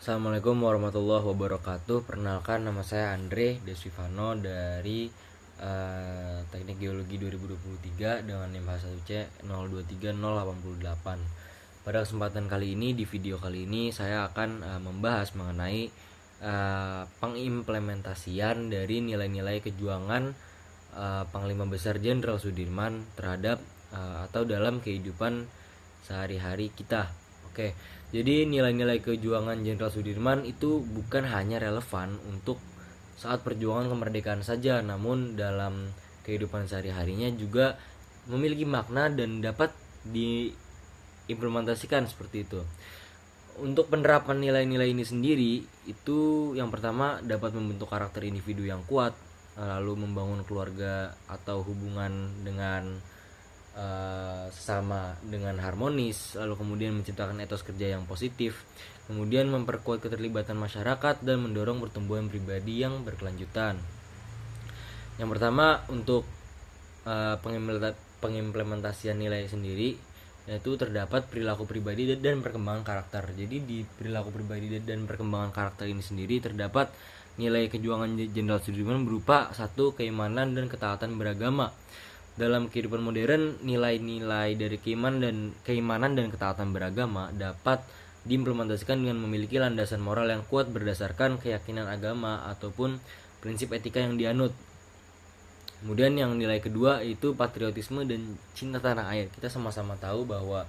Assalamualaikum warahmatullahi wabarakatuh. Perkenalkan, nama saya Andre Desvivano dari Teknik Geologi 2023 dengan NIM 1C 023088. Pada kesempatan kali ini, di video kali ini saya akan membahas mengenai pengimplementasian dari nilai-nilai kejuangan Panglima Besar Jenderal Sudirman terhadap atau dalam kehidupan sehari-hari kita. Oke, jadi nilai-nilai kejuangan Jenderal Sudirman itu bukan hanya relevan untuk saat perjuangan kemerdekaan saja, namun dalam kehidupan sehari-harinya juga memiliki makna dan dapat diimplementasikan seperti itu. Untuk penerapan nilai-nilai ini sendiri, itu yang pertama dapat membentuk karakter individu yang kuat, lalu membangun keluarga atau hubungan dengan sesama dengan harmonis, lalu kemudian menciptakan etos kerja yang positif, kemudian memperkuat keterlibatan masyarakat dan mendorong pertumbuhan pribadi yang berkelanjutan. Yang pertama, untuk pengimplementasian nilai sendiri, yaitu terdapat perilaku pribadi dan perkembangan karakter. Jadi di perilaku pribadi dan perkembangan karakter ini sendiri terdapat nilai kejuangan Jenderal Sudirman berupa satu, keimanan dan ketaatan beragama. Dalam kehidupan modern, nilai-nilai dari keimanan dan ketaatan beragama dapat diimplementasikan dengan memiliki landasan moral yang kuat berdasarkan keyakinan agama ataupun prinsip etika yang dianut. Kemudian yang nilai kedua itu patriotisme dan cinta tanah air. Kita sama-sama tahu bahwa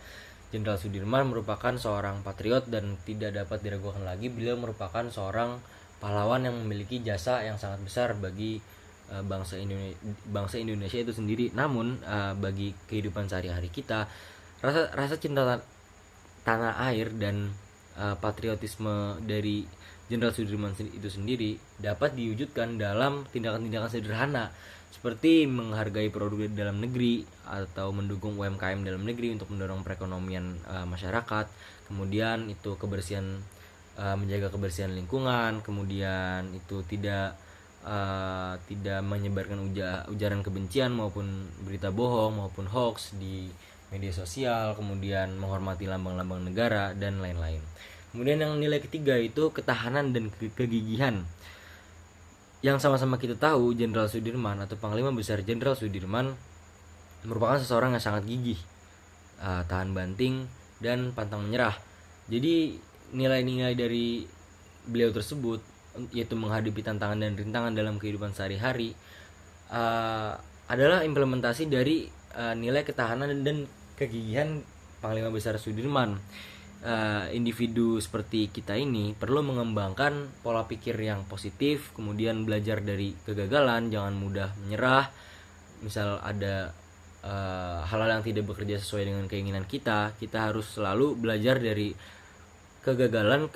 Jenderal Sudirman merupakan seorang patriot dan tidak dapat diragukan lagi, beliau merupakan seorang pahlawan yang memiliki jasa yang sangat besar bagi bangsa Indonesia itu sendiri. Namun bagi kehidupan sehari-hari kita, rasa cinta tanah air dan patriotisme dari Jenderal Sudirman itu sendiri dapat diwujudkan dalam tindakan-tindakan sederhana seperti menghargai produk dalam negeri atau mendukung UMKM dalam negeri untuk mendorong perekonomian masyarakat. Kemudian itu kebersihan, menjaga kebersihan lingkungan, kemudian itu tidak menyebarkan ujaran kebencian maupun berita bohong maupun hoax di media sosial, kemudian menghormati lambang-lambang negara dan lain-lain. Kemudian yang nilai ketiga itu ketahanan dan kegigihan. Yang sama-sama kita tahu, Jenderal Sudirman atau Panglima Besar Jenderal Sudirman merupakan seseorang yang sangat gigih, tahan banting dan pantang menyerah. Jadi nilai-nilai dari beliau tersebut, yaitu menghadapi tantangan dan rintangan dalam kehidupan sehari-hari, adalah implementasi dari nilai ketahanan dan kegigihan Panglima Besar Sudirman. Individu seperti kita ini perlu mengembangkan pola pikir yang positif, kemudian belajar dari kegagalan, jangan mudah menyerah. Misal ada hal-hal yang tidak bekerja sesuai dengan keinginan kita harus selalu belajar dari kegagalan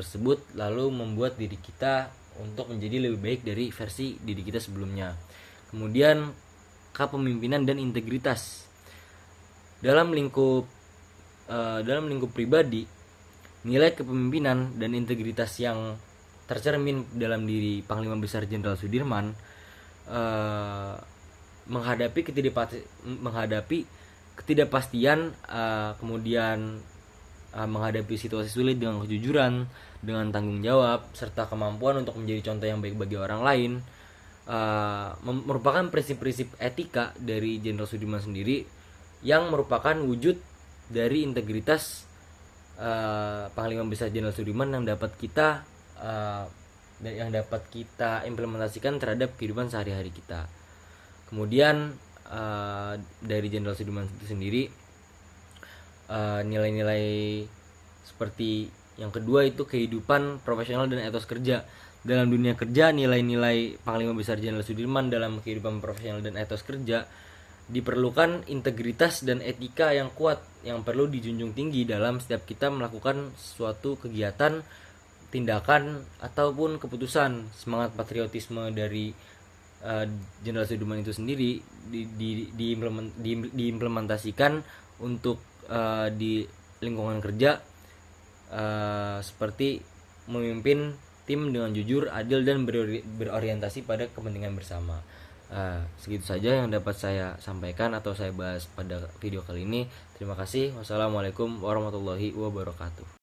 tersebut, lalu membuat diri kita untuk menjadi lebih baik dari versi diri kita sebelumnya. Kemudian kepemimpinan dan integritas. Dalam lingkup pribadi, nilai kepemimpinan dan integritas yang tercermin dalam diri Panglima Besar Jenderal Sudirman menghadapi ketidakpastian, kemudian menghadapi situasi sulit dengan kejujuran, dengan tanggung jawab, serta kemampuan untuk menjadi contoh yang baik bagi orang lain, merupakan prinsip-prinsip etika dari Jenderal Sudirman sendiri yang merupakan wujud dari integritas Panglima Besar Jenderal Sudirman yang dapat kita implementasikan terhadap kehidupan sehari-hari kita. Kemudian dari Jenderal Sudirman itu sendiri, nilai-nilai seperti yang kedua itu kehidupan profesional dan etos kerja. Dalam dunia kerja, nilai-nilai Panglima Besar Jenderal Sudirman dalam kehidupan profesional dan etos kerja diperlukan integritas dan etika yang kuat yang perlu dijunjung tinggi dalam setiap kita melakukan suatu kegiatan, tindakan ataupun keputusan. Semangat patriotisme dari Jenderal Sudirman itu sendiri diimplementasikan untuk di lingkungan kerja, seperti memimpin tim dengan jujur, adil dan berorientasi pada kepentingan bersama. Segitu saja yang dapat saya sampaikan atau saya bahas pada video kali ini. Terima kasih. Wassalamualaikum warahmatullahi wabarakatuh.